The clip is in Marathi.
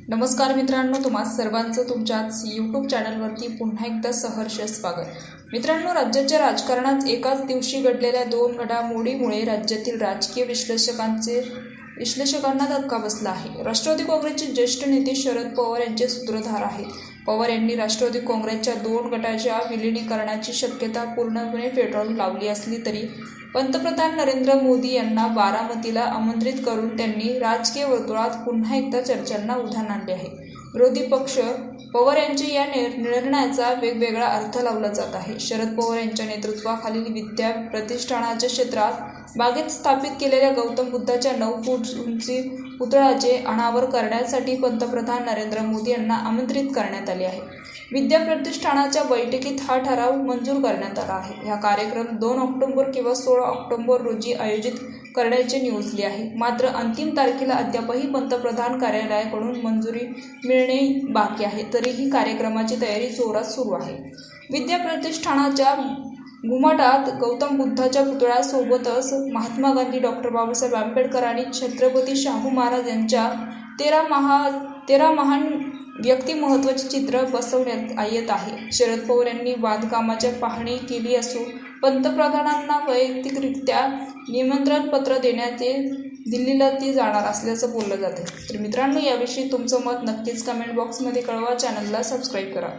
नमस्कार मित्रांनो, तुम्हा सर्वांचं तुमच्याच यूट्यूब चॅनलवरती पुन्हा एकदा सहर्ष स्वागत। मित्रांनो, राज्याच्या राजकारणात एकाच दिवशी घडलेल्या दोन घडामोडीमुळे राज्यातील राजकीय विश्लेषकांना धक्का बसला आहे। राष्ट्रवादी काँग्रेसचे ज्येष्ठ नेते शरद पवार यांचे सूत्रधार आहेत। पवार यांनी राष्ट्रवादी काँग्रेसच्या दोन गटाच्या विलीनीकरणाची शक्यता पूर्णपणे फेटाळून लावली असली तरी पंतप्रधान नरेंद्र मोदी यांना बारामतीला आमंत्रित करून त्यांनी राजकीय वर्तुळात पुन्हा एकदा चर्चांना उधाण आणले आहे। विरोधी पक्ष पवार यांच्या या निर्णयाचा वेगवेगळा अर्थ लावला जात आहे। शरद पवार यांच्या नेतृत्वाखालील विद्या प्रतिष्ठानाच्या क्षेत्रात बागेत स्थापित केलेल्या गौतम बुद्धाच्या 9 फूट उंची पुतळ्याचे अनावर करण्यासाठी पंतप्रधान नरेंद्र मोदी यांना आमंत्रित करण्यात आले आहे। विद्या प्रतिष्ठानाच्या बैठकीत हा ठराव मंजूर करण्यात आला आहे। हा कार्यक्रम 2 ऑक्टोबर किंवा 16 ऑक्टोबर रोजी आयोजित करण्याचे नियोजले आहे। मात्र अंतिम तारखेला अद्यापही पंतप्रधान कार्यालयाकडून मंजुरी मिळणे बाकी आहे। तरीही कार्यक्रमाची तयारी जोरात सुरू आहे। विद्या प्रतिष्ठानाच्या घुमटात गौतम बुद्धाच्या पुतळ्यासोबतच महात्मा गांधी, डॉक्टर बाबासाहेब आंबेडकर आणि छत्रपती शाहू महाराज यांच्या 13 महान व्यक्ती महत्त्वाचे चित्र बसवण्यात येत आहे। शरद पवार यांनी बांधकामाची पाहणी केली असून पंतप्रधानांना वैयक्तिकरित्या निमंत्रण पत्र देण्याचे दिल्लीला ती जाणार असल्याचं बोललं जातं। तर मित्रांनो, याविषयी तुमचं मत नक्कीच कमेंट बॉक्समध्ये कळवा। चॅनलला सबस्क्राईब करा।